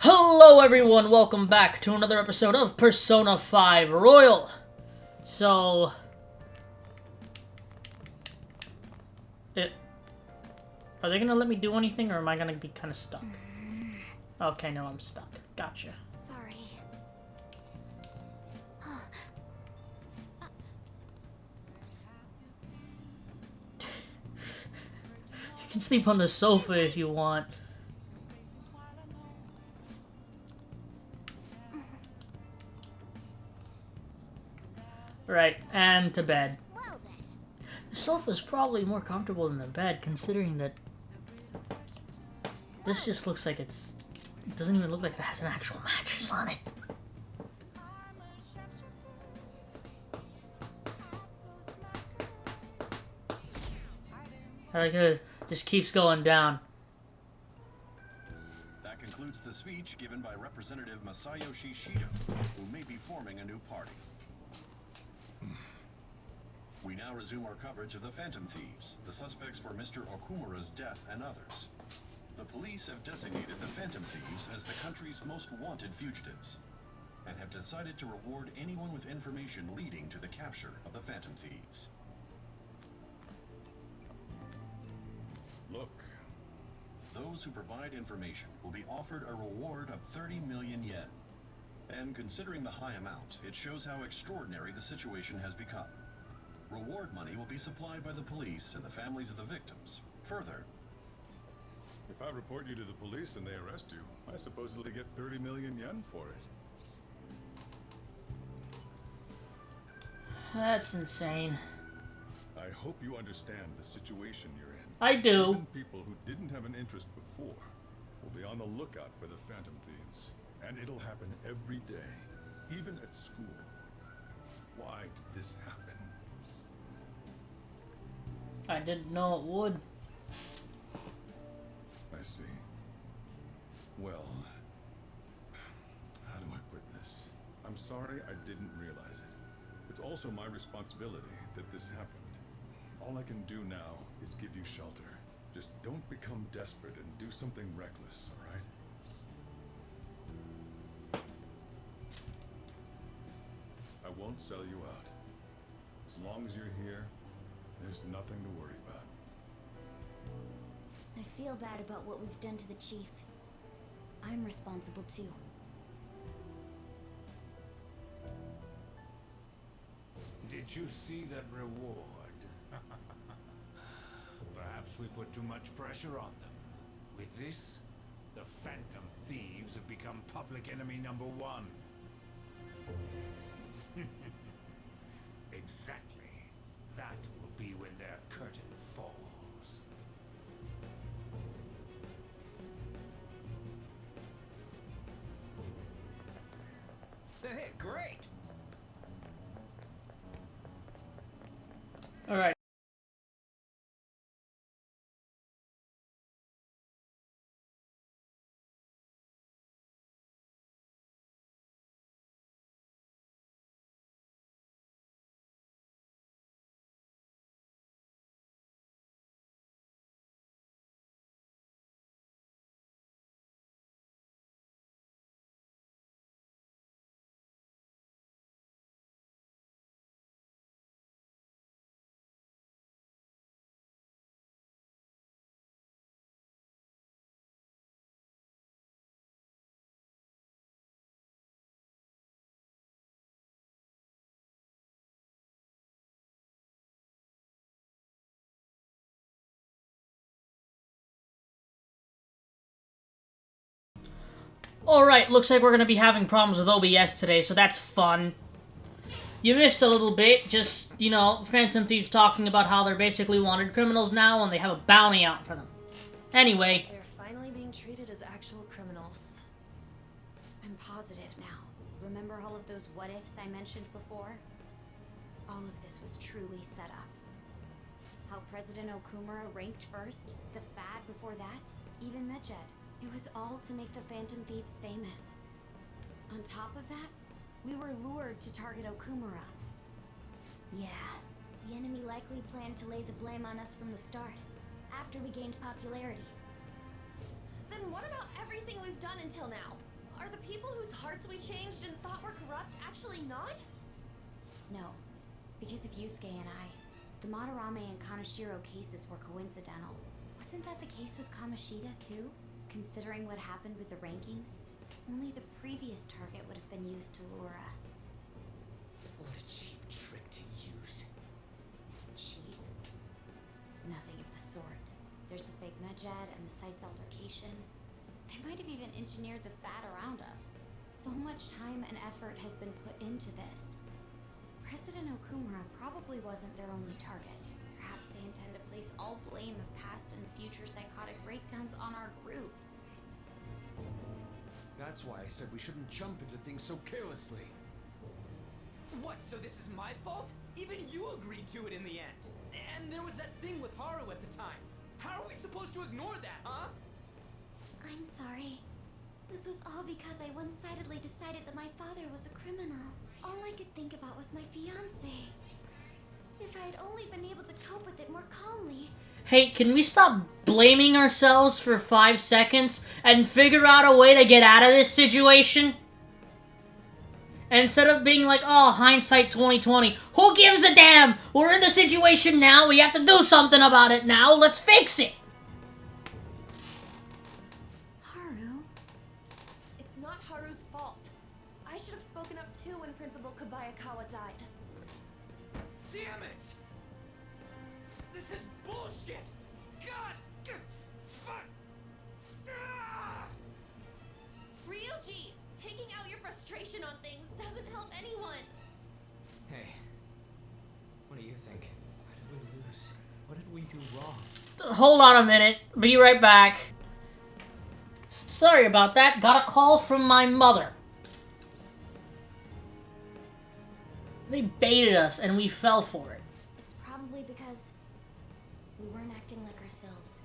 Hello everyone, welcome back to another episode of Persona 5 Royal. So... Are they gonna let me do anything, or am I gonna be kinda stuck? Okay, no, I'm stuck. Gotcha. Sorry. You can sleep on the sofa if you want. Right, and to bed. The sofa's probably more comfortable than the bed, considering that this just looks like it doesn't even look like it has an actual mattress on it. I like it just keeps going down. That concludes the speech given by Representative Masayoshi Shido, who may be forming a new party. We now resume our coverage of the Phantom Thieves, the suspects for Mr. Okumura's death and others. The police have designated the Phantom Thieves as the country's most wanted fugitives, and have decided to reward anyone with information leading to the capture of the Phantom Thieves. Look. Those who provide information will be offered a reward of 30 million yen. And considering the high amount, it shows how extraordinary the situation has become. Reward money will be supplied by the police and the families of the victims. Further, if I report you to the police and they arrest you, I supposedly get 30 million yen for it. That's insane. I hope you understand the situation you're in. I do. Even people who didn't have an interest before will be on the lookout for the Phantom Thieves. And it'll happen every day, even at school. Why did this happen? I didn't know it would. I see. Well, how do I put this? I'm sorry I didn't realize it. It's also my responsibility that this happened. All I can do now is give you shelter. Just don't become desperate and do something reckless, all right? I won't sell you out. As long as you're here, there's nothing to worry about. I feel bad about what we've done to the chief. I'm responsible too. Did you see that reward? Perhaps we put too much pressure on them. With this, the Phantom Thieves have become public enemy number one. Exactly. That will be when their curtain falls. Hey, great! Alright. Alright, looks like we're gonna be having problems with OBS today, so that's fun. You missed a little bit, just, you know, Phantom Thieves talking about how they're basically wanted criminals now and they have a bounty out for them. Anyway. They're finally being treated as actual criminals. I'm positive now. Remember all of those what-ifs I mentioned before? All of this was truly set up. How President Okumura ranked first, the Fad before that, even Medjed. It was all to make the Phantom Thieves famous. On top of that, we were lured to target Okumura. Yeah, the enemy likely planned to lay the blame on us from the start, after we gained popularity. Then what about everything we've done until now? Are the people whose hearts we changed and thought were corrupt actually not? No, because of Yusuke and I, the Madarame and Kaneshiro cases were coincidental. Wasn't that the case with Kamoshida too? Considering what happened with the rankings, only the previous target would have been used to lure us. What a cheap trick to use. Cheap? It's nothing of the sort. There's the fake Medjed and the site's altercation. They might have even engineered the fat around us. So much time and effort has been put into this. President Okumura probably wasn't their only target. Perhaps they intend to place all blame of past and future psychotic breakdowns on our group. That's why I said we shouldn't jump into things so carelessly. What, so this is my fault? Even you agreed to it in the end. And there was that thing with Haru at the time. How are we supposed to ignore that, huh? I'm sorry. This was all because I one-sidedly decided that my father was a criminal. All I could think about was my fiancé. If I had only been able to cope with it more calmly. Hey, can we stop blaming ourselves for 5 seconds and figure out a way to get out of this situation? Instead of being like, oh, hindsight 2020. Who gives a damn? We're in the situation now. We have to do something about it now. Let's fix it. Haru? It's not Haru's fault. I should have spoken up too when Principal Kobayakawa died. Damn it! This is bullshit! God! Fuck! Ah! Ryuji! Taking out your frustration on things doesn't help anyone. Hey, what do you think? Why did we lose? What did we do wrong? Hold on a minute. Be right back. Sorry about that. Got a call from my mother. They baited us and we fell for it. It's probably because we weren't acting like ourselves.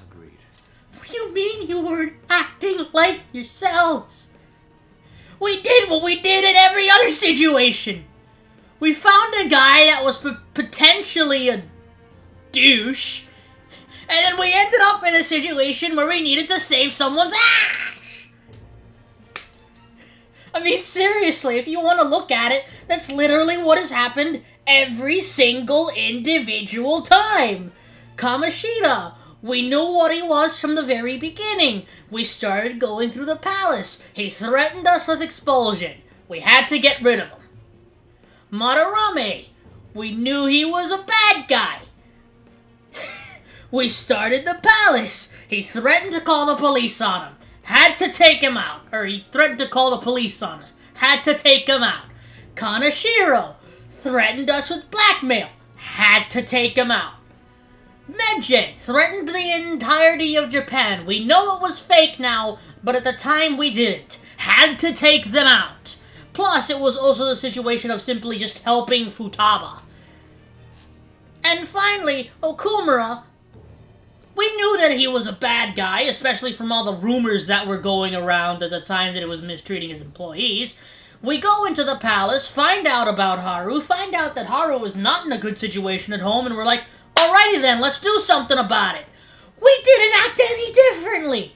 Agreed. What do you mean you weren't acting like yourselves? We did what we did in every other situation. We found a guy that was potentially a douche, and then we ended up in a situation where we needed to save someone's ass. I mean, seriously, if you want to look at it, that's literally what has happened every single individual time. Kamoshida, we knew what he was from the very beginning. We started going through the palace. He threatened us with expulsion. We had to get rid of him. Madarame, we knew he was a bad guy. We started the palace. He threatened to call the police on him. Had to take him out. Or he threatened to call the police on us. Had to take him out. Kaneshiro threatened us with blackmail. Had to take him out. Medjed threatened the entirety of Japan. We know it was fake now, but at the time we didn't. Had to take them out. Plus, it was also the situation of simply just helping Futaba. And finally, Okumura. We knew that he was a bad guy, especially from all the rumors that were going around at the time that it was mistreating his employees. We go into the palace, find out about Haru, find out that Haru was not in a good situation at home, and we're like, alrighty then, let's do something about it. We didn't act any differently.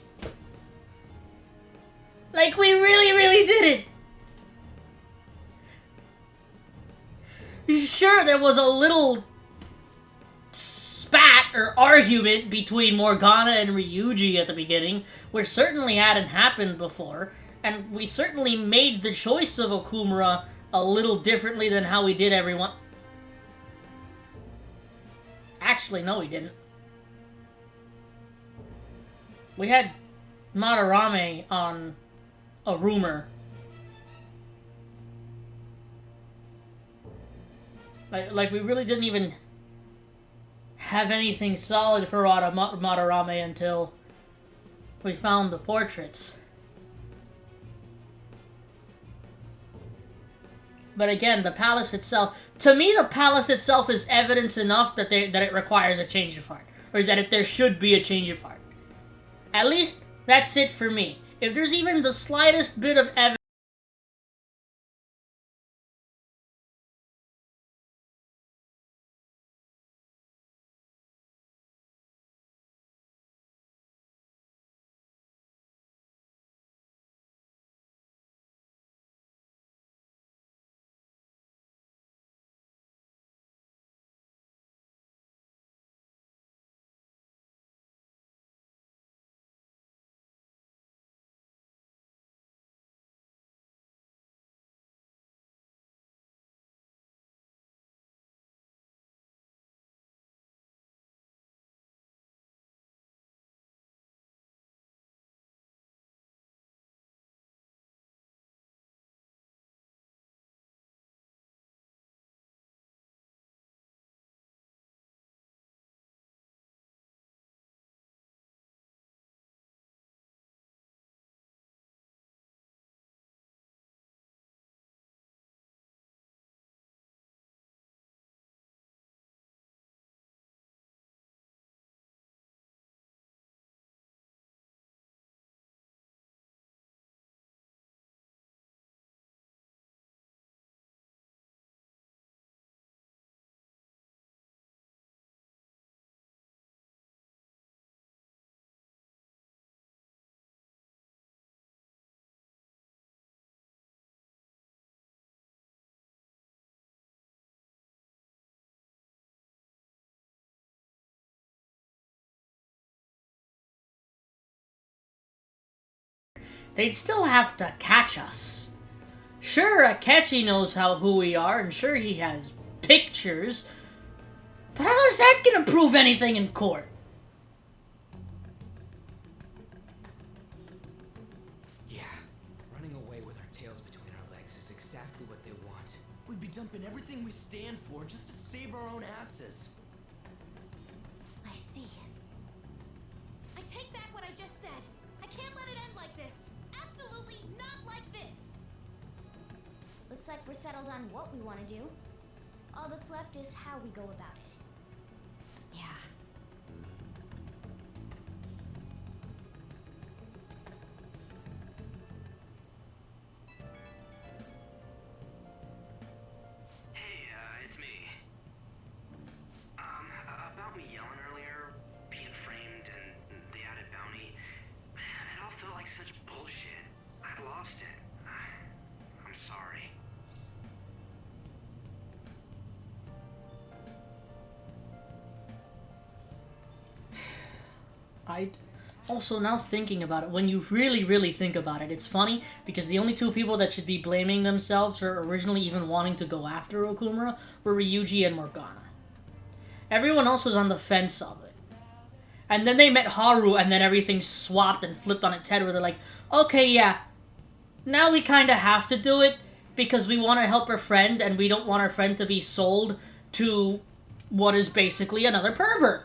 Like, we really didn't. Sure, there was a little spat or argument between Morgana and Ryuji at the beginning, which certainly hadn't happened before, and we certainly made the choice of Okumura a little differently than how we did everyone. Actually, no, we didn't. We had Madarame on a rumor. Like we really didn't even have anything solid for Madarame until we found the portraits. But again, the palace itself, to me the palace itself is evidence enough that it requires a change of heart. Or that there should be a change of heart. At least, that's it for me. If there's even the slightest bit of evidence they'd still have to catch us. Sure, Akechi knows who we are, and sure he has pictures, but how is that gonna prove anything in court? Yeah, running away with our tails between our legs is exactly what they want. We'd be dumping everything we stand for just to save our own asses. I see. I take back what I just said. I can't let it end like this. Absolutely not like this. Looks like we're settled on what we want to do. All that's left is how we go about it. Yeah. Hey, it's me. About me yelling earlier, being framed, and the added bounty. Man, it all felt like such bullshit. I lost it. I'm sorry. Also, now thinking about it, when you really think about it, it's funny because the only two people that should be blaming themselves or originally even wanting to go after Okumura were Ryuji and Morgana. Everyone else was on the fence of it. And then they met Haru, and then everything swapped and flipped on its head where they're like, okay, yeah, now we kind of have to do it because we want to help our friend and we don't want our friend to be sold to what is basically another pervert.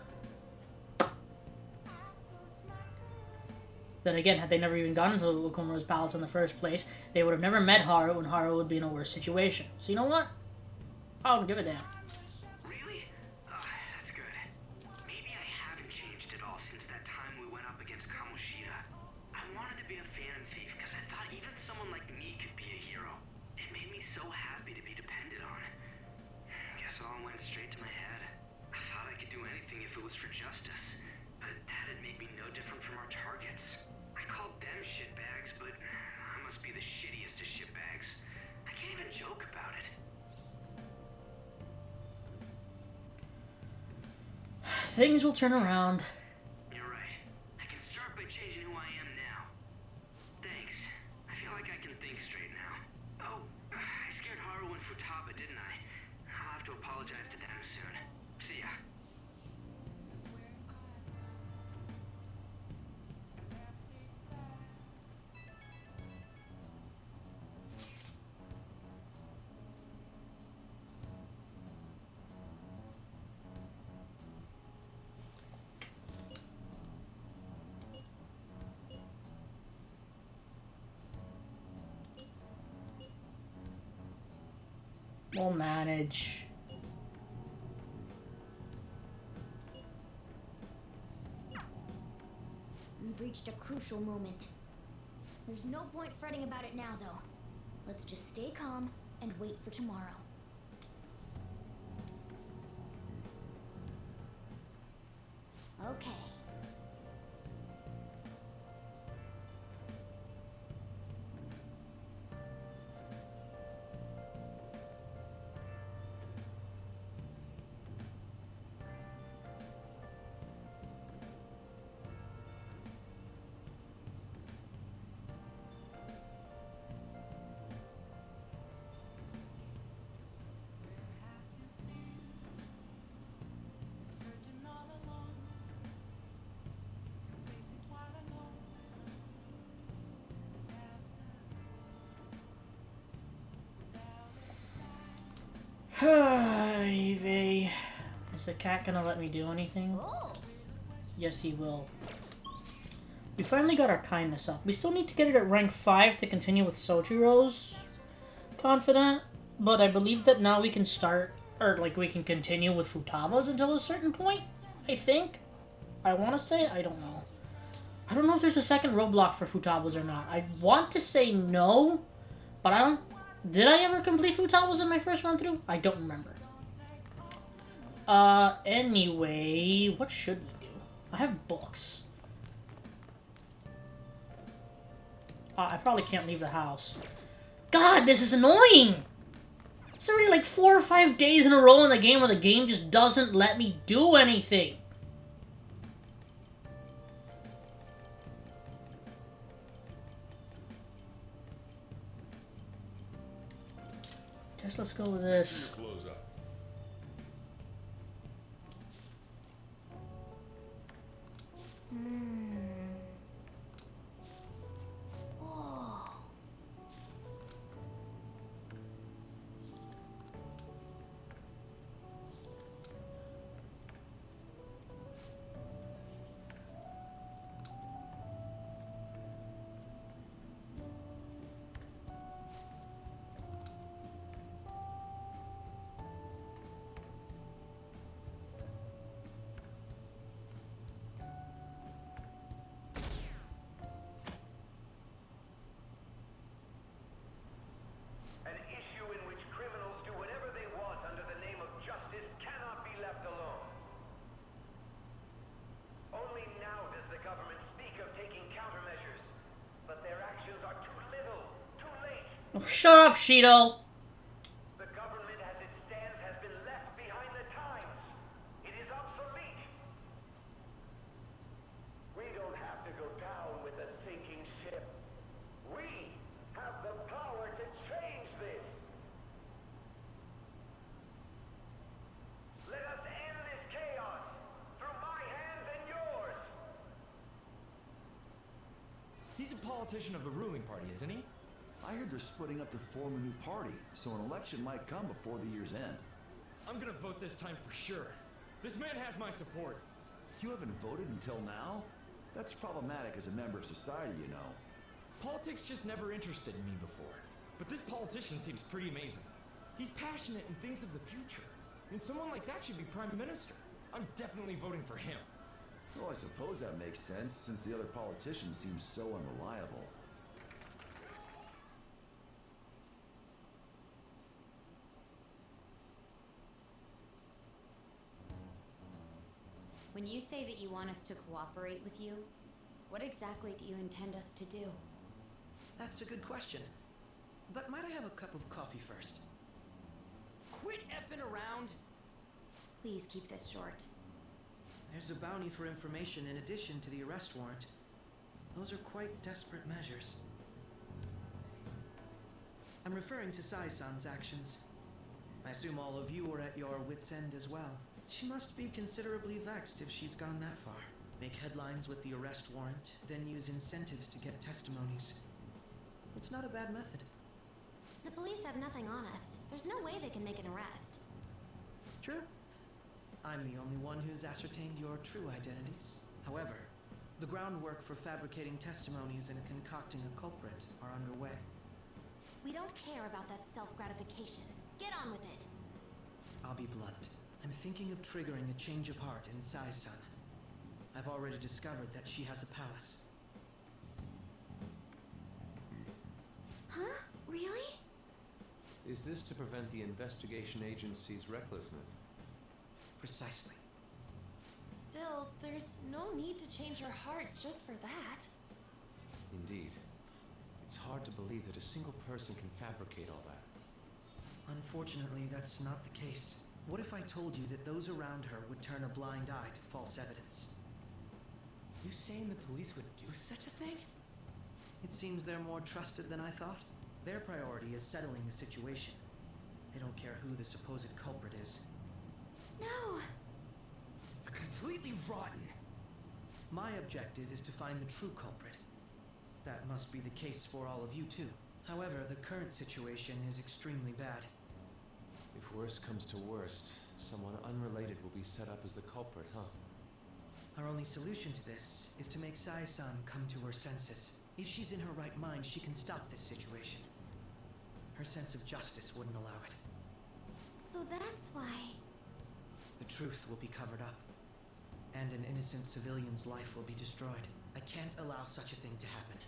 Then again, had they never even gone into Okumura's palace in the first place, they would have never met Haru, and Haru would be in a worse situation. So you know what? I don't give a damn. Really? That's good. Maybe I haven't changed at all since that time we went up against Kamoshida. I wanted to be a phantom thief because I thought even someone like me could be a hero. It made me so happy to be depended on. Guess it all went straight to my head. I thought I could do anything if it was for justice, but that'd make me no different from our targets. I called them shitbags, but I must be the shittiest of shitbags. I can't even joke about it. Things will turn around. You're right. I can start by changing who I am now. Thanks. I feel like I can think straight now. Oh, I scared Haru and Futaba, didn't I? I'll have to apologize to them soon. See ya. We'll manage. We've reached a crucial moment. There's no point fretting about it now, though. Let's just stay calm and wait for tomorrow. Okay. Ivy. Is the cat gonna let me do anything? Oh, Yes, he will. We finally got our kindness up. We still need to get it at rank 5 to continue with Sojiro's confident, but I believe that now we can start, or like we can continue with Futaba's until a certain point, I think. I want to say, I don't know. I don't know if there's a second roadblock for Futaba's or not. I want to say no, but I don't... Did I ever complete Futaba's in my first run through? I don't remember. Anyway, what should we do? I have books. I probably can't leave the house. God, this is annoying! It's already like 4 or 5 days in a row in the game where the game just doesn't let me do anything. Guess let's go with this. Close up. Whoa. An issue in which criminals do whatever they want under the name of justice cannot be left alone. Only now does the government speak of taking countermeasures, but their actions are too little, too late. Oh, shut up, Shido! The government as it stands has been left behind the times. It is obsolete. We don't have to go down with a sinking ship. We have the power to change this. Let us end this chaos through my hands and yours. He's a politician of the ruling party, isn't he? I heard they're splitting up to form a new party, so an election might come before the year's end. I'm gonna vote this time for sure. This man has my support. You haven't voted until now? That's problematic as a member of society, you know. Politics just never interested me before. But this politician seems pretty amazing. He's passionate and thinks of the future. I mean, someone like that should be prime minister. I'm definitely voting for him. Well, I suppose that makes sense, since the other politicians seem so unreliable. When you say that you want us to cooperate with you, what exactly do you intend us to do? That's a good question. But might I have a cup of coffee first? Quit effing around! Please keep this short. There's a bounty for information in addition to the arrest warrant. Those are quite desperate measures. I'm referring to Sai-san's actions. I assume all of you are at your wits' end as well. She must be considerably vexed if she's gone that far. Make headlines with the arrest warrant, then use incentives to get testimonies. It's not a bad method. The police have nothing on us. There's no way they can make an arrest. True. I'm the only one who's ascertained your true identities. However, the groundwork for fabricating testimonies and concocting a culprit are underway. We don't care about that self-gratification. Get on with it. I'll be blunt. I'm thinking of triggering a change of heart in Sai-san. I've already discovered that she has a palace. Huh? Really? Is this to prevent the investigation agency's recklessness? Precisely. Still, there's no need to change her heart just for that. Indeed. It's hard to believe that a single person can fabricate all that. Unfortunately, that's not the case. What if I told you that those around her would turn a blind eye to false evidence? You saying the police would do such a thing? It seems they're more trusted than I thought. Their priority is settling the situation. They don't care who the supposed culprit is. No! You're completely rotten. My objective is to find the true culprit. That must be the case for all of you too. However, the current situation is extremely bad. If worst comes to worst, someone unrelated will be set up as the culprit, huh? Our only solution to this is to make Sai-san come to her senses. If she's in her right mind, she can stop this situation. Her sense of justice wouldn't allow it. So that's why... The truth will be covered up, and an innocent civilian's life will be destroyed. I can't allow such a thing to happen.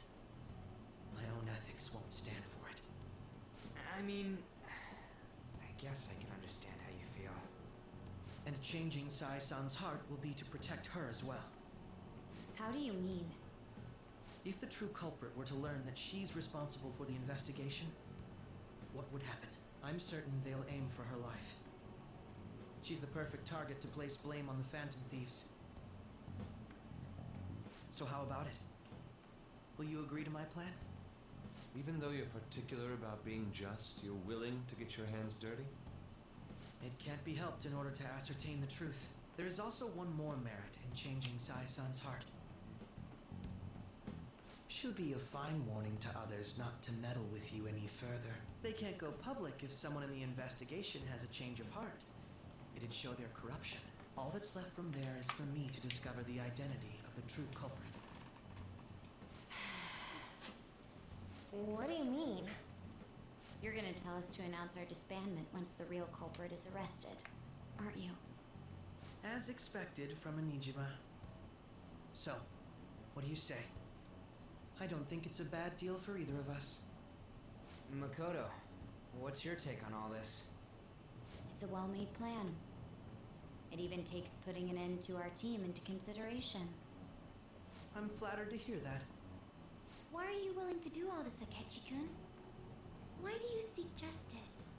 My own ethics won't stand for it. I mean, I guess I can understand how you feel. And changing Sai-san's heart will be to protect her as well. How do you mean? If the true culprit were to learn that she's responsible for the investigation, what would happen? I'm certain they'll aim for her life. She's the perfect target to place blame on the Phantom Thieves. So how about it? Will you agree to my plan? Even though you're particular about being just, you're willing to get your hands dirty? It can't be helped in order to ascertain the truth. There is also one more merit in changing Sai-san's heart. Should be a fine warning to others not to meddle with you any further. They can't go public if someone in the investigation has a change of heart. It'd show their corruption. All that's left from there is for me to discover the identity of the true culprit. What do you mean? You're gonna tell us to announce our disbandment once the real culprit is arrested, aren't you? As expected from a Nijima. So, what do you say? I don't think it's a bad deal for either of us. Makoto, what's your take on all this? It's a well-made plan. It even takes putting an end to our team into consideration. I'm flattered to hear that. Why are you willing to do all this, Akechi-kun? Why do you seek justice?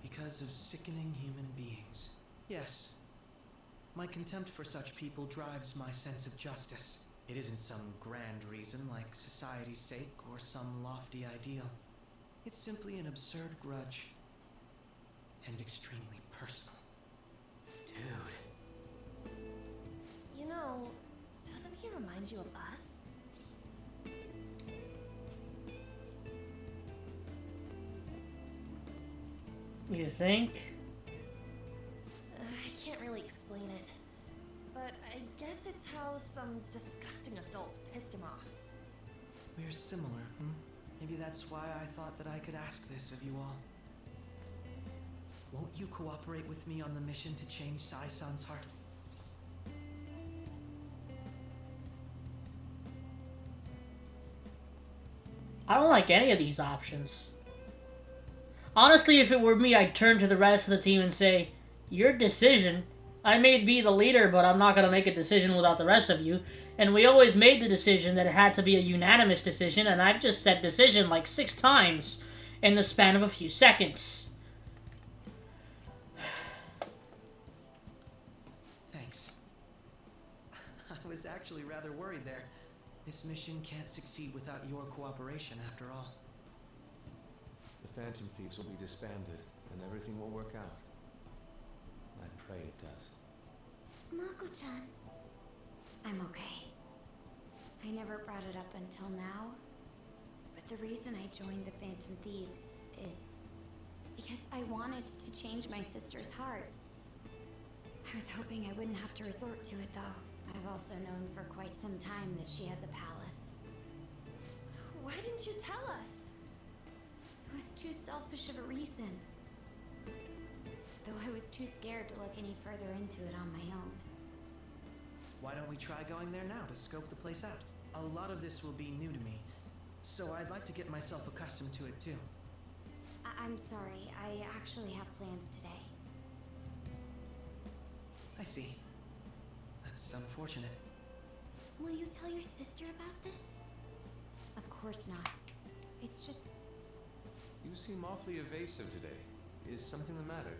Because of sickening human beings. Yes. My contempt for such people drives my sense of justice. It isn't some grand reason like society's sake or some lofty ideal. It's simply an absurd grudge. And extremely personal. Dude. You know, doesn't he remind you of us? You think? I can't really explain it. But I guess it's how some disgusting adult pissed him off. We're similar, Maybe that's why I thought that I could ask this of you all. Won't you cooperate with me on the mission to change Sai-san's heart? I don't like any of these options. Honestly, if it were me, I'd turn to the rest of the team and say, your decision. I may be the leader, but I'm not going to make a decision without the rest of you. And we always made the decision that it had to be a unanimous decision, and I've just said decision like 6 times in the span of a few seconds. Thanks. I was actually rather worried there. This mission can't succeed without your cooperation, after all. The Phantom Thieves will be disbanded, and everything will work out. I pray it does. Mako-chan. I'm okay. I never brought it up until now, but the reason I joined the Phantom Thieves is because I wanted to change my sister's heart. I was hoping I wouldn't have to resort to it, though. I've also known for quite some time that she has a palace. Why didn't you tell us? It was too selfish of a reason. Though I was too scared to look any further into it on my own. Why don't we try going there now to scope the place out? A lot of this will be new to me, so I'd like to get myself accustomed to it too. I'm sorry, I actually have plans today. I see. That's unfortunate. Will you tell your sister about this? Of course not. It's just... You seem awfully evasive today. Is something the matter?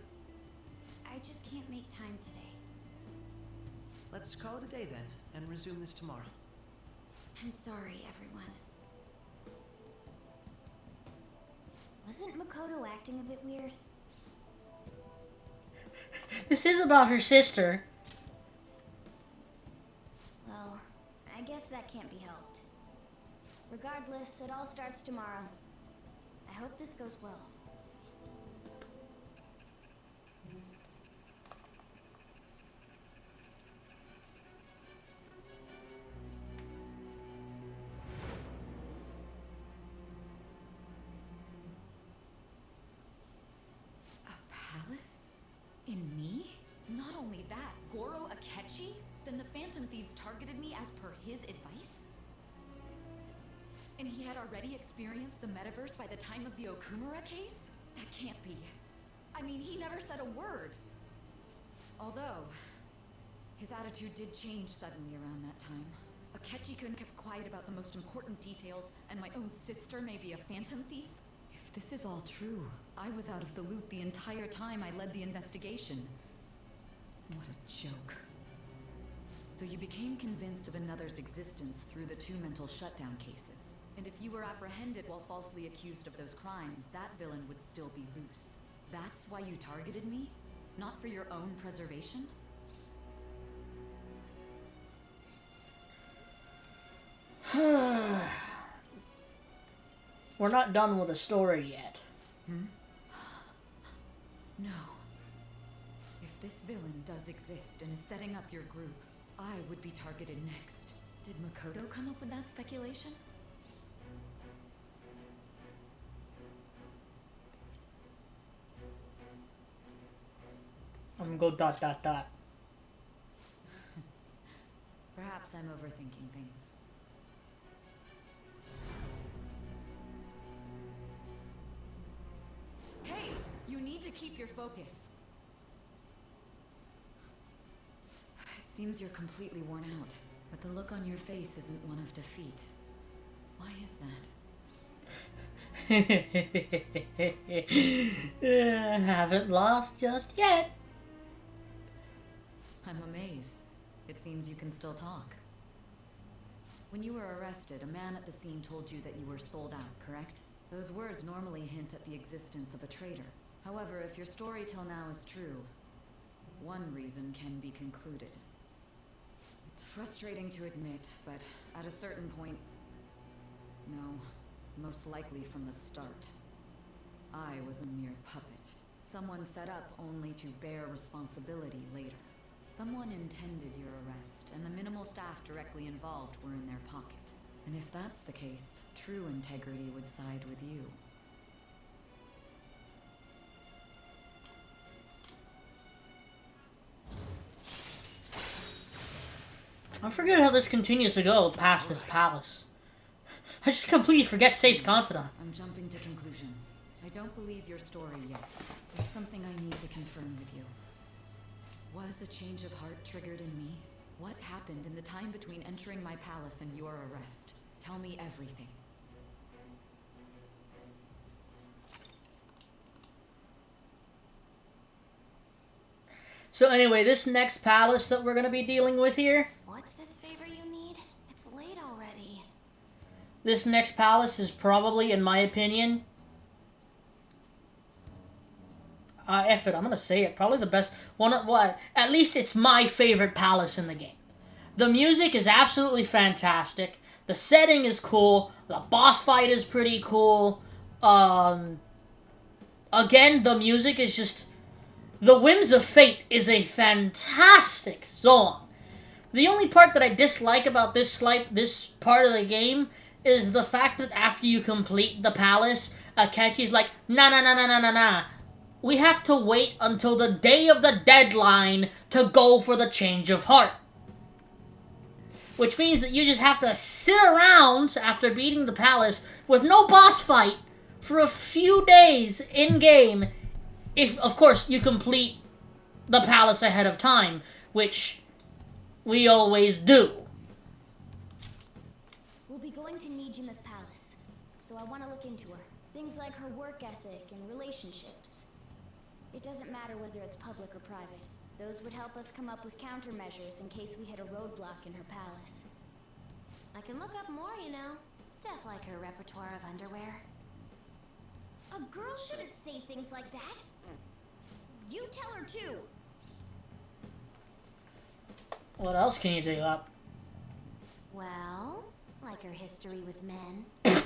I just can't make time today. Let's call it a day then, and resume this tomorrow. I'm sorry, everyone. Wasn't Makoto acting a bit weird? This is about her sister. Well, I guess that can't be helped. Regardless, it all starts tomorrow. I hope this goes well. In me? Not only that, Goro Akechi? Then the Phantom Thieves targeted me as per his advice? And he had already experienced the metaverse by the time of the Okumura case? That can't be. I mean, he never said a word. Although, his attitude did change suddenly around that time. Akechi-kun kept quiet about the most important details, and my own sister may be a Phantom Thief? If this is all true, I was out of the loop the entire time I led the investigation. What a joke. So you became convinced of another's existence through the 2 mental shutdown cases. And if you were apprehended while falsely accused of those crimes, that villain would still be loose. That's why you targeted me? Not for your own preservation? We're not done with the story yet. No. If this villain does exist and is setting up your group, I would be targeted next. Did Makoto come up with that speculation? I'm gonna go ... Perhaps I'm overthinking things. Hey! You need to keep your focus. It seems you're completely worn out, but the look on your face isn't one of defeat. Why is that? Haven't lost just yet. I'm amazed. It seems you can still talk. When you were arrested, a man at the scene told you that you were sold out, correct? Those words normally hint at the existence of a traitor. However, if your story till now is true, one reason can be concluded. It's frustrating to admit, but at a certain point... No, most likely from the start. I was a mere puppet. Someone set up only to bear responsibility later. Someone intended your arrest, and the minimal staff directly involved were in their pocket. And if that's the case, true integrity would side with you. I forget how this continues to go past this palace. I just completely forget Sei's confidant. I'm jumping to conclusions. I don't believe your story yet. There's something I need to confirm with you. Was a change of heart triggered in me? What happened in the time between entering my palace and your arrest? Tell me everything. So anyway, this next palace that we're going to be dealing with here... What's this favor you need? It's late already. This next palace is probably, in my opinion... F it, I'm gonna say it. Probably the best one. What? At least it's my favorite palace in the game. The music is absolutely fantastic. The setting is cool. The boss fight is pretty cool. Again, the music is just... The Whims of Fate is a fantastic song. The only part that I dislike about this part of the game is the fact that after you complete the palace, Akechi's like, nah. We have to wait until the day of the deadline to go for the change of heart. Which means that you just have to sit around after beating the palace with no boss fight for a few days in-game. If, of course, you complete the palace ahead of time, which we always do. We'll be going to Nijima's palace, so I want to look into her. Things like her work ethic and relationships. It doesn't matter whether it's public or private. Those would help us come up with countermeasures in case we hit a roadblock in her palace. I can look up more, you know. Stuff like her repertoire of underwear. A girl shouldn't say things like that. You tell her too. What else can you dig up? Well, like her history with men. They're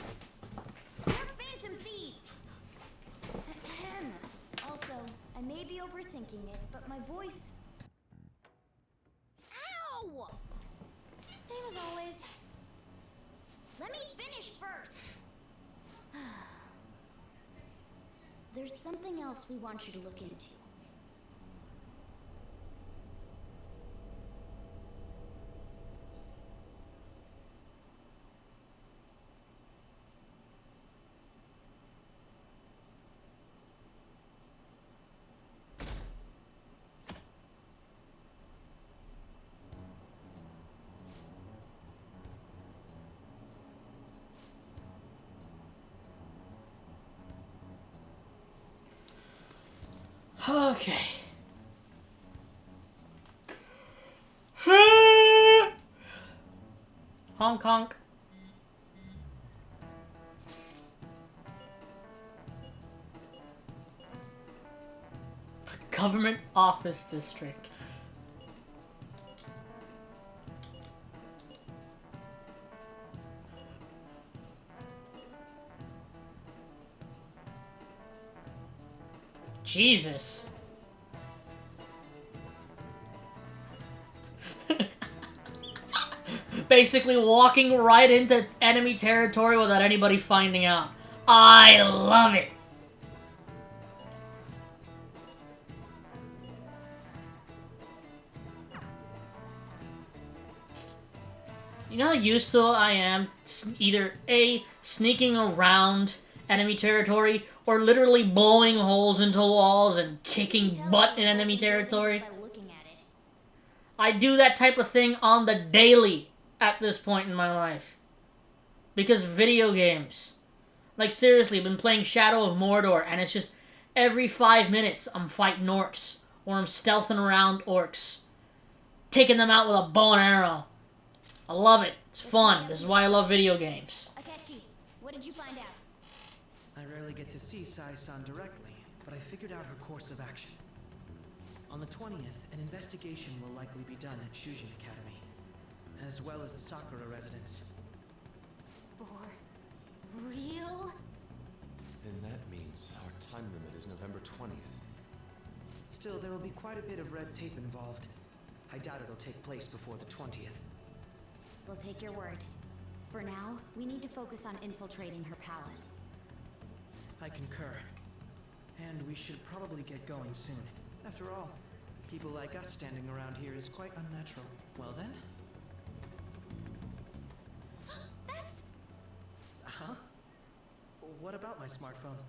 phantom thieves! Ahem. Also, I may be overthinking it, but my voice... Ow! Same as always. Let me finish first! There's something else we want you to look into. Okay. Honk honk. Government Office District. Jesus. Basically walking right into enemy territory without anybody finding out. I love it. You know how used to I am either A, sneaking around enemy territory, or literally blowing holes into walls and kicking butt in enemy territory? I do that type of thing on the daily at this point in my life. Because video games. Like seriously, I've been playing Shadow of Mordor, and it's just every 5 minutes I'm fighting orcs, or I'm stealthing around orcs. Taking them out with a bow and arrow. I love it. It's fun. This is why I love video games. Akechi, what did you find out? I rarely get to see Sai-san directly, but I figured out her course of action. On the 20th, an investigation will likely be done at Shujin Academy, as well as the Sakura residence. For real? Then that means our time limit is November 20th. Still, there will be quite a bit of red tape involved. I doubt it'll take place before the 20th. We'll take your word. For now, we need to focus on infiltrating her palace. I concur. And we should probably get going soon. After all, people like us standing around here is quite unnatural. Well then? That's... Huh? What about my smartphone?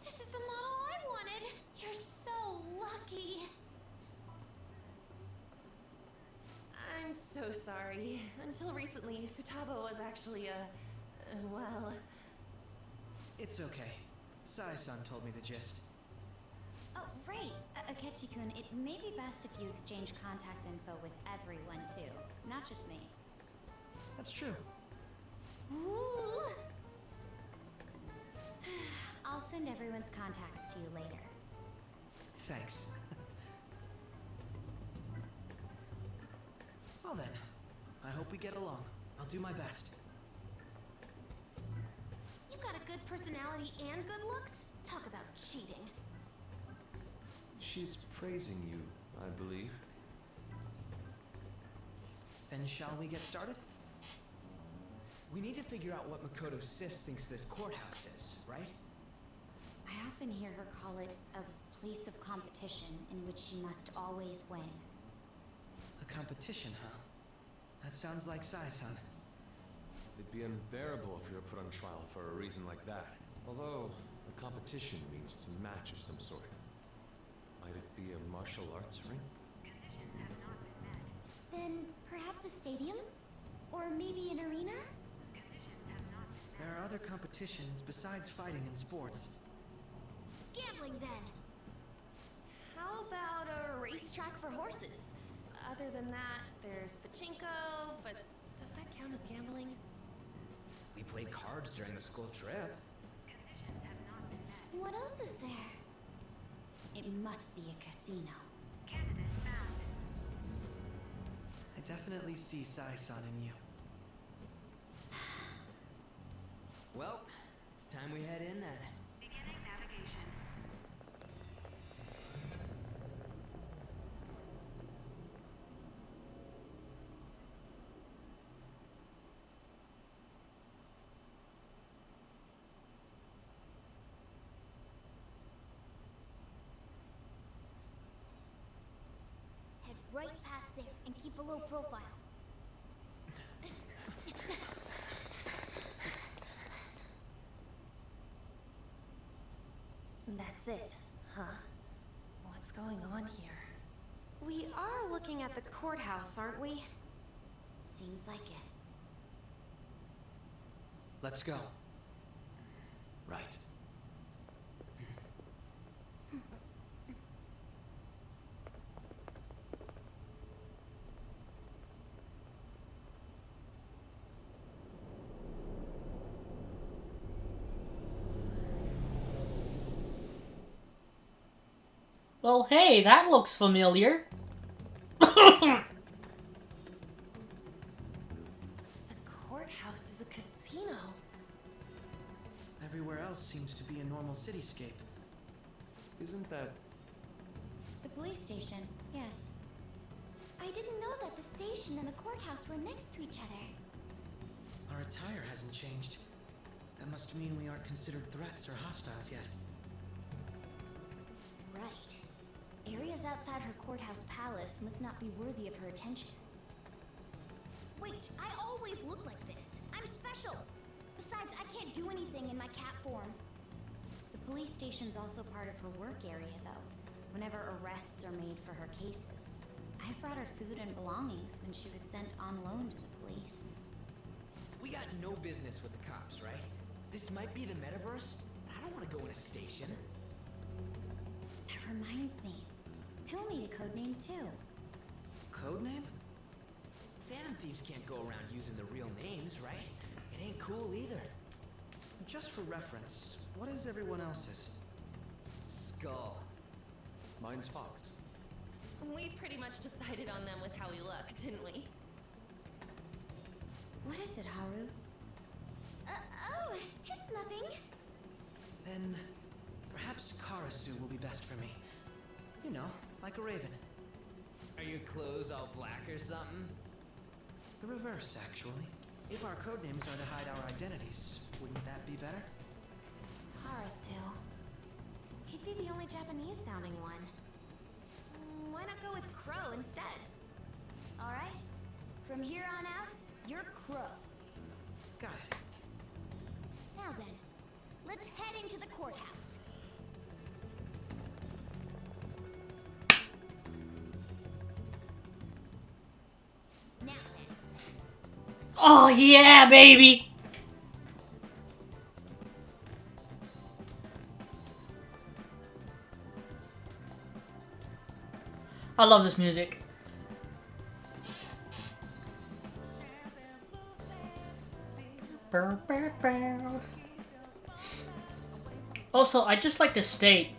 This is the model I wanted! You're so lucky! I'm so sorry. Until recently, Futaba was actually well... It's okay. Sai-san told me the gist. Oh, right. Akechi-kun, it may be best if you exchange contact info with everyone, too. Not just me. That's true. Ooh. I'll send everyone's contacts to you later. Thanks. Well then, I hope we get along. I'll do my best. You got a good personality and good looks? Talk about cheating. She's praising you, I believe. Then shall we get started? We need to figure out what Makoto Sis thinks this courthouse is, right? I often hear her call it a place of competition in which she must always win. A competition, huh? That sounds like Sai-san. It'd be unbearable if you were put on trial for a reason like that. Although, a competition means it's a match of some sort. Might it be a martial arts ring? Then perhaps a stadium? Or maybe an arena? There are other competitions besides fighting in sports. Gambling then! How about a racetrack for horses? Other than that, there's pachinko, but does that count as gambling? We played cards during the school trip. What else is there? It must be a casino. I definitely see Sai-san in you. Well, it's time we head in then. Head right past there and keep a low profile. That's it, huh? What's going on here? We are looking at the courthouse, aren't we? Seems like it. Let's go. Right. Well, hey, that looks familiar. The courthouse is a casino. Everywhere else seems to be a normal cityscape. Isn't that... The police station, yes. I didn't know that the station and the courthouse were next to each other. Our attire hasn't changed. That must mean we aren't considered threats or hostiles yet. Right. Areas outside her courthouse palace must not be worthy of her attention. Wait, I always look like this. I'm special. Besides, I can't do anything in my cat form. The police station's also part of her work area, though, whenever arrests are made for her cases. I brought her food and belongings when she was sent on loan to the police. We got no business with the cops, right? This might be the metaverse. I don't want to go in a station. That reminds me. He'll need a codename, too. Codename? Phantom thieves can't go around using the real names, right? It ain't cool either. Just for reference, what is everyone else's? Skull. Mine's Fox. We pretty much decided on them with how we look, didn't we? What is it, Haru? Oh, it's nothing. Then, perhaps Karasu will be best for me. You know, like a raven. Are your clothes all black or something? The reverse, actually. If our codenames are to hide our identities, wouldn't that be better? Harasu. He'd be the only Japanese-sounding one. Why not go with Crow instead? All right. From here on out, you're Crow. Got it. Now then, let's head into the courthouse. Now then. Oh yeah, baby! I love this music. Also, I'd just like to state,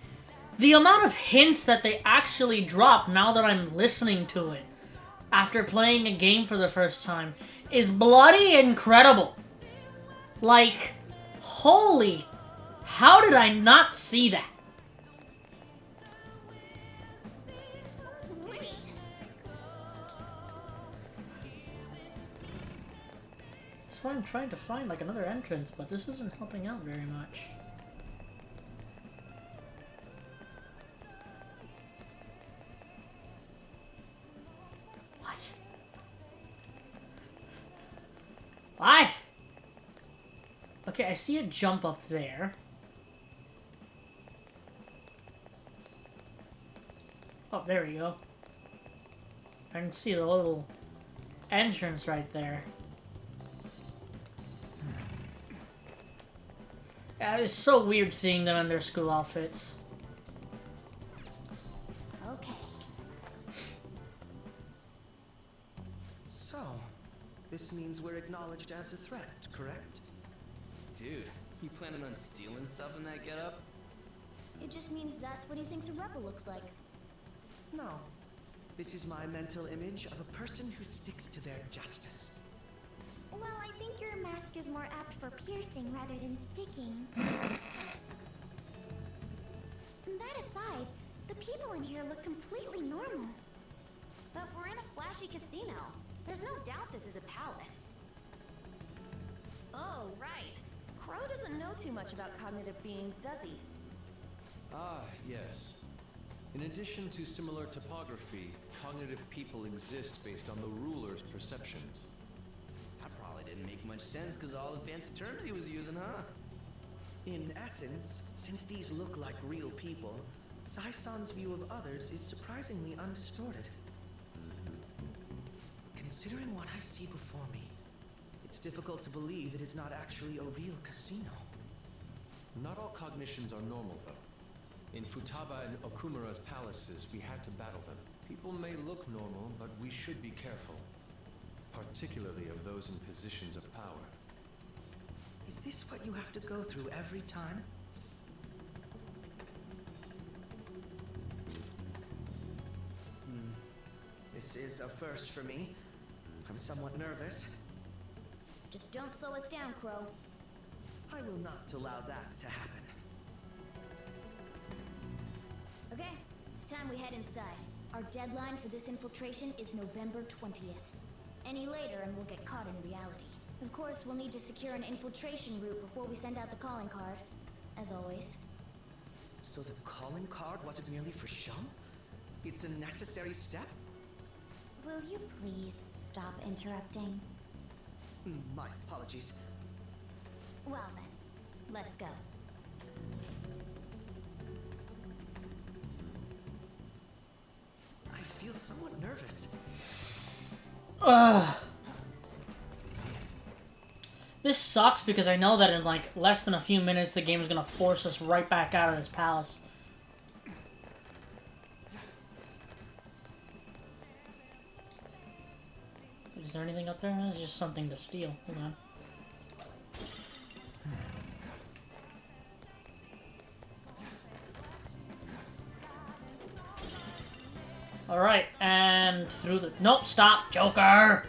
the amount of hints that they actually drop now that I'm listening to it, after playing a game for the first time, is bloody incredible. Like, holy, how did I not see that? That's why I'm trying to find like another entrance, but this isn't helping out very much. What? What? Okay, I see a jump up there. Oh, there we go. I can see the little entrance right there. Yeah, it's so weird seeing them in their school outfits. Okay. So, this means we're acknowledged as a threat, correct? Dude, you planning on stealing stuff in that getup? It just means that's what he thinks a rebel looks like. No. This is my mental image of a person who sticks to their justice. Well, I think your mask is more apt for piercing rather than sticking. That aside, the people in here look completely normal. But we're in a flashy casino. There's no doubt this is a palace. Oh, right. Crow doesn't know too much about cognitive beings, does he? Ah, yes. In addition to similar topography, cognitive people exist based on the ruler's perceptions. That probably didn't make much sense because all the fancy terms he was using, huh? In essence, since these look like real people, Sai-san's view of others is surprisingly undistorted. Considering what I see before me, it's difficult to believe it is not actually a real casino. Not all cognitions are normal, though. In Futaba and Okumura's palaces, we had to battle them. People may look normal, but we should be careful. Particularly of those in positions of power. Is this what you have to go through every time? This is a first for me. I'm somewhat nervous. Just don't slow us down, Crow. I will not allow that to happen. Okay, it's time we head inside. Our deadline for this infiltration is November 20th. Any later and we'll get caught in reality. Of course, we'll need to secure an infiltration route before we send out the calling card. As always. So the calling card wasn't merely for Shum? It's a necessary step? Will you please stop interrupting? My apologies. Well then, let's go. I feel somewhat nervous. Ugh. This sucks because I know that in like less than a few minutes the game is gonna force us right back out of this palace. Is there anything up there? There's just something to steal. Hold on. Alright, and through the... Nope, stop, Joker!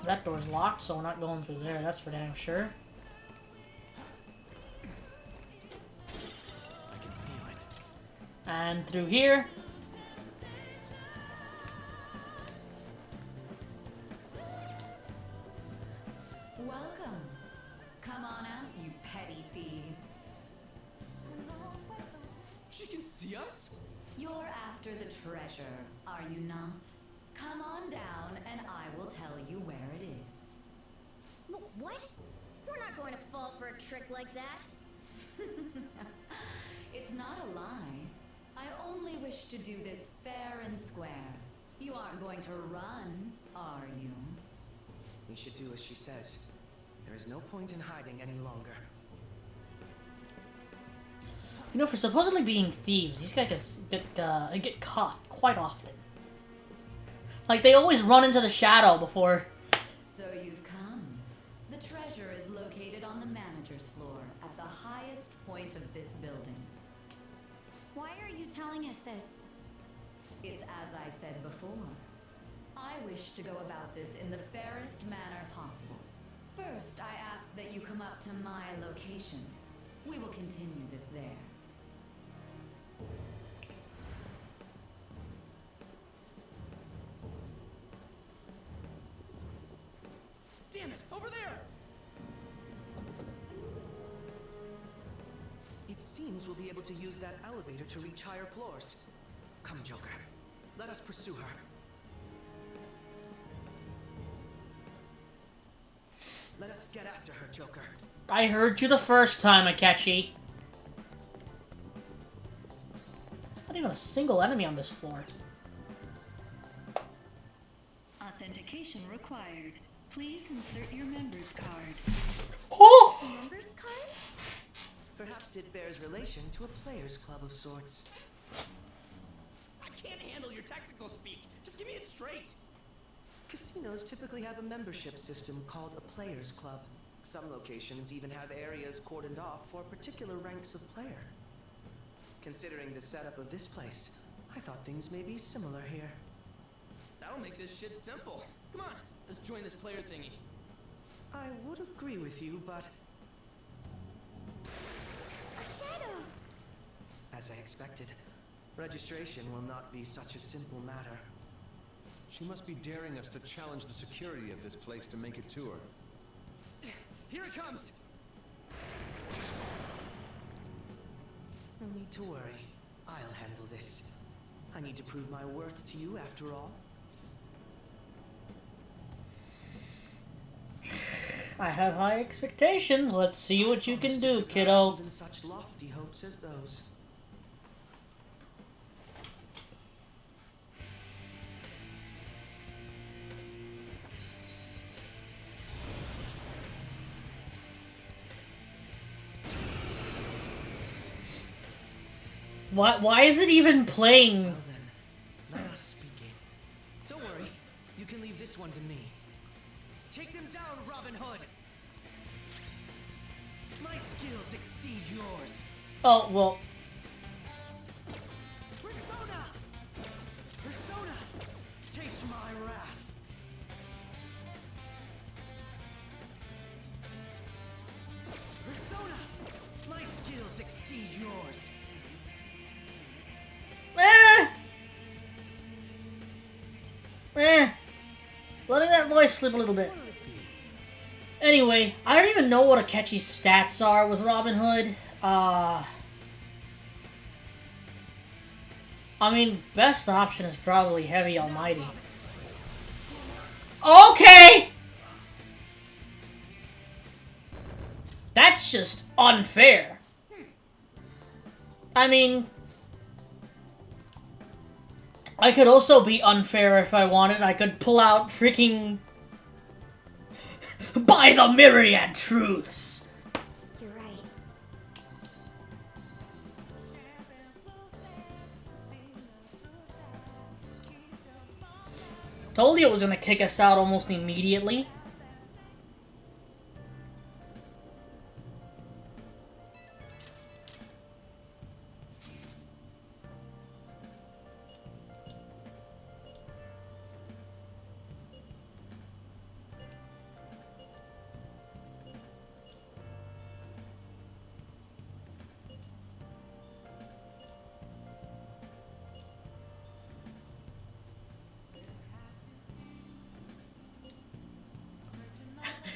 That door's locked, so we're not going through there, that's for damn sure. I can feel it. And through here. Welcome. Come on out, you petty thieves. She can see us? You're after the treasure, are you not? Come on down and I will tell you where it is. What? We're not going to fall for a trick like that. It's not a lie. I only wish to do this fair and square. You aren't going to run, are you? We should do as she says. There is no point in hiding any longer. You know, for supposedly being thieves, these guys get caught quite often. Like, they always run into the shadow before... So you've come. The treasure is located on the manager's floor, at the highest point of this building. Why are you telling us this? It's as I said before. I wish to go about this in the fairest manner possible. First, I ask that you come up to my location. We will continue this there. Damn it, over there! It seems we'll be able to use that elevator to reach higher floors. Come, Joker. Let us pursue her. Let us get after her, Joker. I heard you the first time, Akechi. Not even a single enemy on this floor. Authentication required. Please insert your member's card. Oh! Member's card? Perhaps it bears relation to a player's club of sorts. I can't handle your technical speak. Just give me it straight. Casinos typically have a membership system called a player's club. Some locations even have areas cordoned off for particular ranks of player. Considering the setup of this place, I thought things may be similar here. That'll make this shit simple. Come on, let's join this player thingy. I would agree with you, but... A shadow! As I expected, registration will not be such a simple matter. She must be daring us to challenge the security of this place to make it to her. Here it comes! No need to worry. I'll handle this. I need to prove my worth to you after all. I have high expectations. Let's see what you can do, kiddo. Even such lofty hopes as those. Why is it even playing? Well then, let us speaking. Don't worry, you can leave this one to me. Take them down, Robin Hood! My skills exceed yours. Oh, well. Persona! my wrath. Persona! My skills exceed yours. Letting that voice slip a little bit. Anyway, I don't even know what Akechi's stats are with Robin Hood. I mean, best option is probably Heavy Almighty. Okay! That's just unfair. I mean, I could also be unfair if I wanted. I could pull out freaking by the myriad truths. You're right. Told you it was gonna kick us out almost immediately.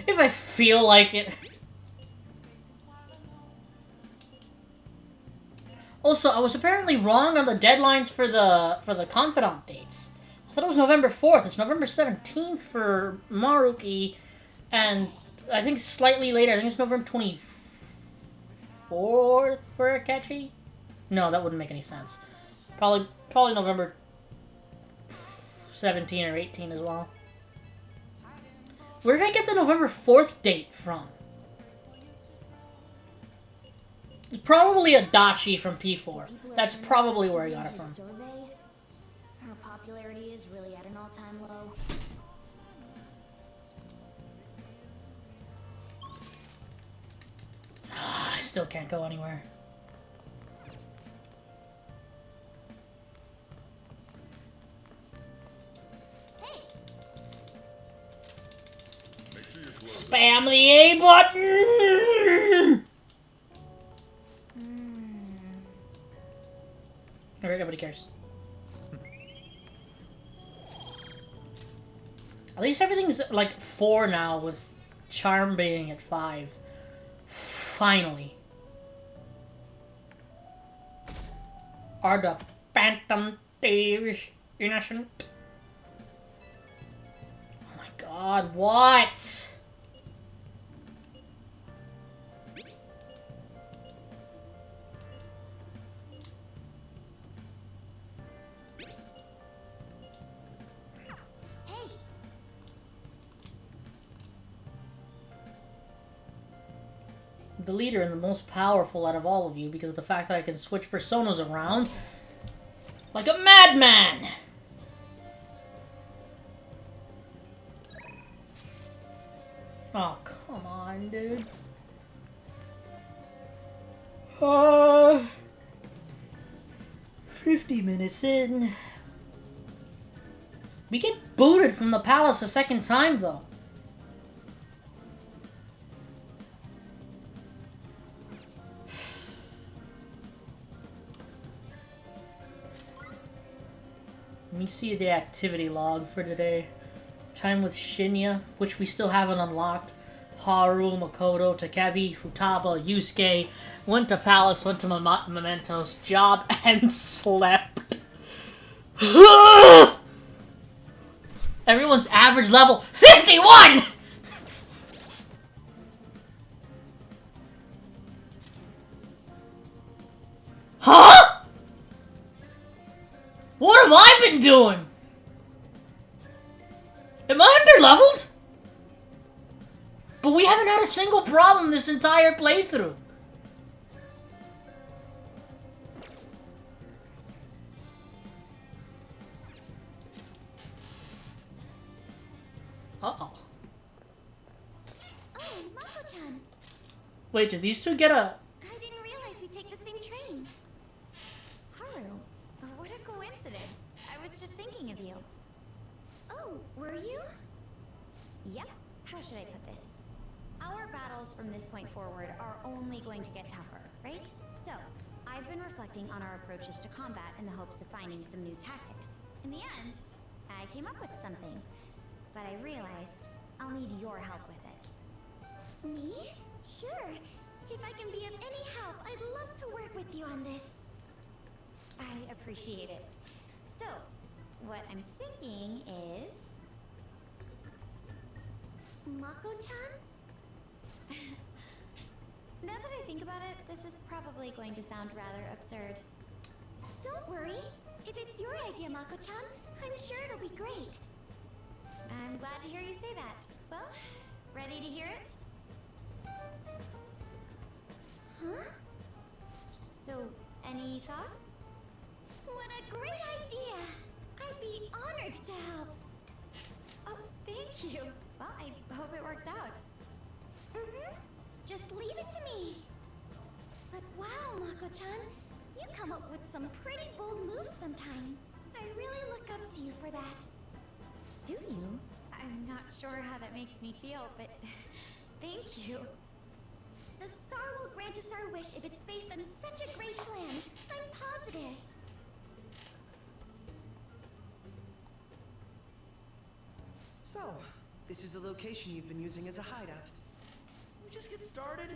If I feel like it. Also, I was apparently wrong on the deadlines for the Confidant dates. I thought it was November 4th. It's November 17th for Maruki, and I think slightly later. I think it's November 24th for Akechi. No, that wouldn't make any sense. Probably November 17 or 18 as well. Where did I get the November 4th date from? It's probably a Dachi from P4. That's probably where I got it from. Her popularity is really at an all-time low. I still can't go anywhere. Spam the A button! Alright, nobody cares. At least everything's like 4 now, with Charm being at 5. Finally. Are the Phantom Thieves innocent? Oh my god, what? The leader and the most powerful out of all of you because of the fact that I can switch personas around like a madman! Oh, come on, dude. 50 minutes in. We get booted from the palace a second time, though. Let me see the activity log for today. Time with Shinya, which we still haven't unlocked. Haru, Makoto, Takebi, Futaba, Yusuke. Went to Palace, went to Mementos, job, and slept. Everyone's average level, 51! Huh? What have I been doing? Am I underleveled? But we haven't had a single problem this entire playthrough. Uh-oh. Oh, Mako-chan. Wait, did these two get a... I didn't realize we take the same train. Haru, what a coincidence. I was just thinking of you. Oh, Yep. How should I put this? Our battles from this point forward are only going to get tougher, right? So, I've been reflecting on our approaches to combat in the hopes of finding some new tactics. In the end, I came up with something, but I realized I'll need your help with it. Me? Sure. If I can be of any help, I'd love to work with you on this. I appreciate it. So, what I'm thinking is... Mako-chan? Now that I think about it, this is probably going to sound rather absurd. Don't worry. If it's your idea, Mako-chan, I'm sure it'll be great. I'm glad to hear you say that. Well, ready to hear it? Huh? So, any thoughts? What a great idea! I'd be honored to help. Oh, thank you. Well, I hope it works out. Just leave it to me. But wow, Mako-chan, you come up with some pretty bold moves sometimes. I really look up to you for that. Do you? I'm not sure how that makes me feel, but thank you. The star will grant us our wish if it's based on such a great plan. I'm positive. So, this is the location you've been using as a hideout. We just get started?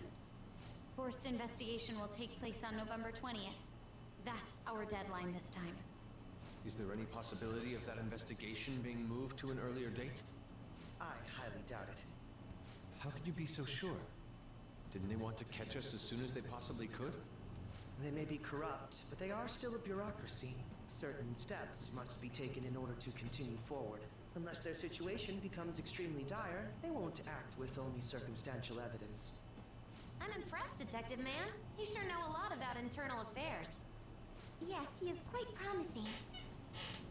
Forced investigation will take place on November 20th. That's our deadline this time. Is there any possibility of that investigation being moved to an earlier date? I highly doubt it. How could you be so sure? Didn't they want to catch us as soon as they possibly could? They may be corrupt, but they are still a bureaucracy. Certain steps must be taken in order to continue forward. Unless their situation becomes extremely dire, they won't act with only circumstantial evidence. I'm impressed, Detective Man. You sure know a lot about internal affairs. Yes, he is quite promising.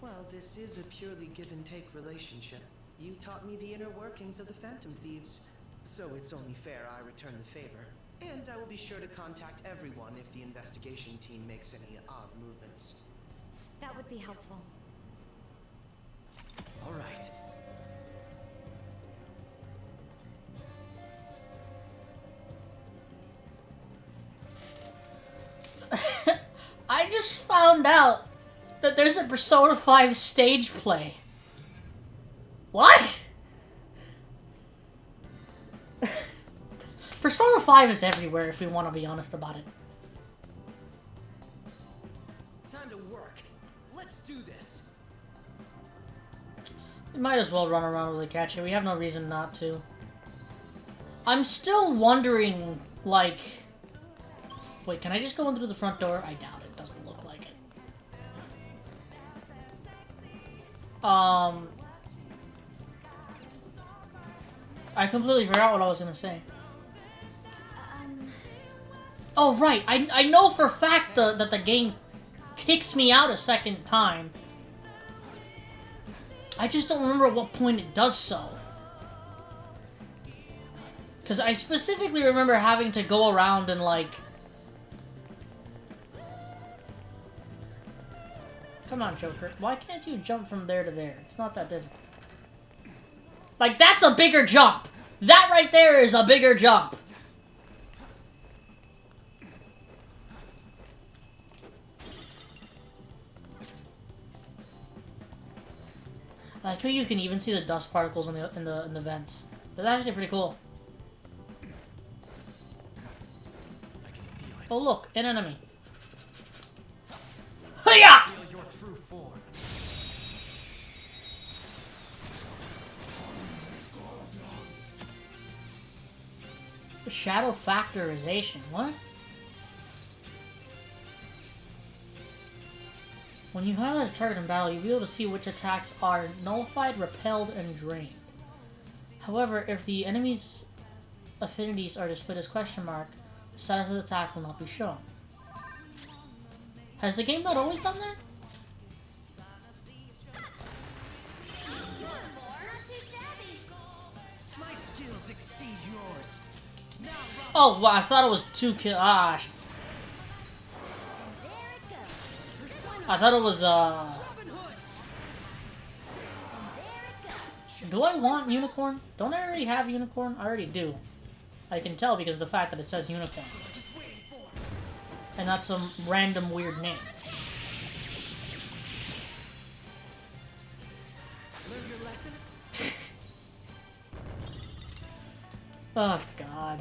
Well, this is a purely give-and-take relationship. You taught me the inner workings of the Phantom Thieves, so it's only fair I return the favor. And I will be sure to contact everyone if the investigation team makes any odd movements. That would be helpful. All right. I just found out that there's a Persona 5 stage play. What? Persona 5 is everywhere if we want to be honest about it. Time to work. Let's do this. We might as well run around with Akechi. We have no reason not to. I'm still wondering, like... Wait, can I just go in through the front door? I doubt it. Doesn't look like it. I completely forgot what I was gonna say. Oh, right. I know for a fact that the game kicks me out a second time. I just don't remember at what point it does so. Because I specifically remember having to go around and, like... Come on, Joker. Why can't you jump from there to there? It's not that difficult. Like, that's a bigger jump! That right there is a bigger jump! I like how you can even see the dust particles in the vents. That's actually pretty cool. Oh look, an enemy. Hiya! Shadow factorization. What? When you highlight a target in battle, you'll be able to see which attacks are nullified, repelled, and drained. However, if the enemy's affinities are displayed as question mark, the status of the attack will not be shown. Has the game not always done that? My skills exceed yours. Oh, wow, I thought it was 2 kill. Ah, I thought it was, Do I want unicorn? Don't I already have unicorn? I already do. I can tell because of the fact that it says unicorn. And not some random weird name. Oh god.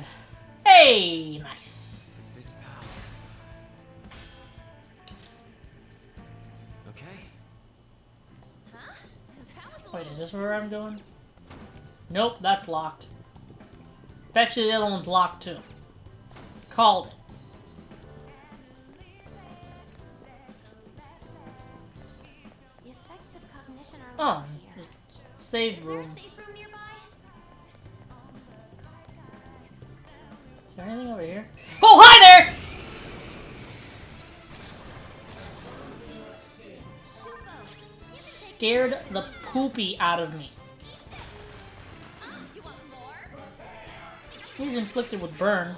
Hey! Nice. Okay. Wait, is this where I'm going? Nope, that's locked. Bet you the other one's locked too. Called it. The effects of cognition are Oh, low here. save Is there a room. safe room nearby? Is there anything over here? Oh, hi there! Scared the poopy out of me. He's inflicted with burn.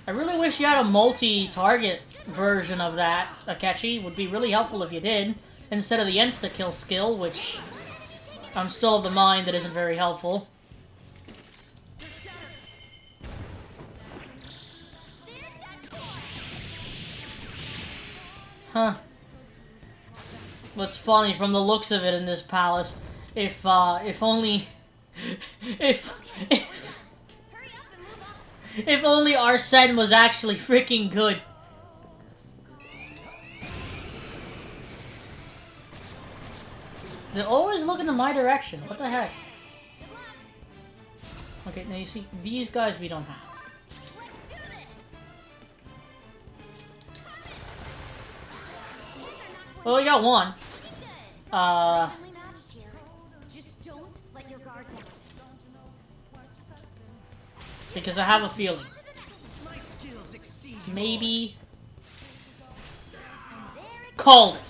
I really wish you had a multi-target version of that, Akechi. Would be really helpful if you did, instead of the insta-kill skill, which I'm still of the mind that isn't very helpful. Huh. What's funny from the looks of it in this palace, if only... if only Arsene was actually freaking good. They're always looking in my direction. What the heck? Okay, now you see, these guys we don't have. Well, we got one. Just don't let your guard down. Because I have a feeling. Maybe... Called it.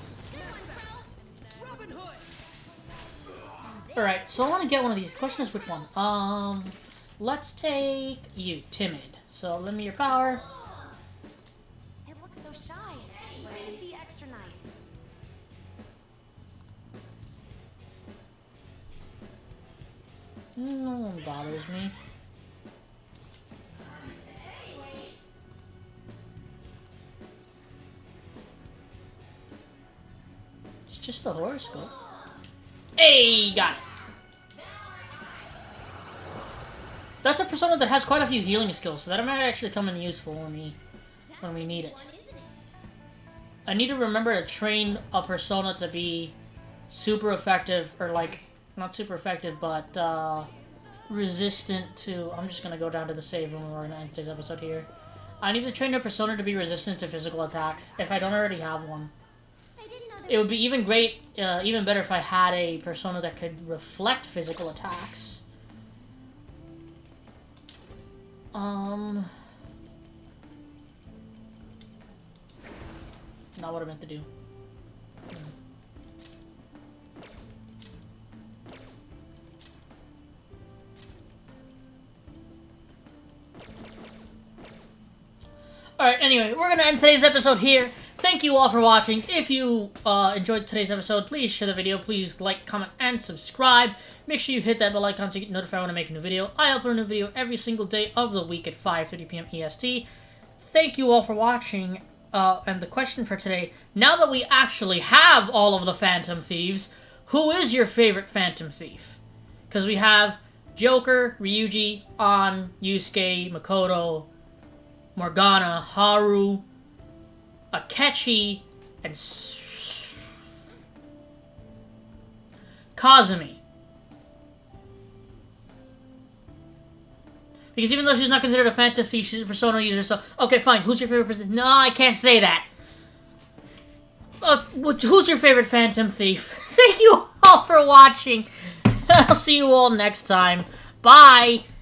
Alright, so I want to get one of these. The question is which one? Let's take you, Timid. So, lend me your power. It looks so shy. Let's be extra nice. No one bothers me. It's just a horoscope. Hey, got it. That's a persona that has quite a few healing skills, so that might actually come in useful when we need it. I need to remember to train a persona to be super effective, or like, not super effective, but resistant to... I'm just gonna go down to the save room and we're gonna end today's episode here. I need to train a persona to be resistant to physical attacks, if I don't already have one. It would be even better if I had a persona that could reflect physical attacks. Not what I meant to do. Alright, anyway, we're gonna end today's episode here. Thank you all for watching. If you enjoyed today's episode, please share the video. Please like, comment, and subscribe. Make sure you hit that bell icon to get notified when I make a new video. I upload a new video every single day of the week at 5:30 p.m. EST. Thank you all for watching. And the question for today, now that we actually have all of the Phantom Thieves, who is your favorite Phantom Thief? Because we have Joker, Ryuji, An, Yusuke, Makoto, Morgana, Haru, Akechi, and Kazumi. Because even though she's not considered a Phantom Thief, she's a Persona user, so... Okay, fine, who's your favorite person? No, I can't say that. Who's your favorite Phantom Thief? Thank you all for watching. I'll see you all next time. Bye!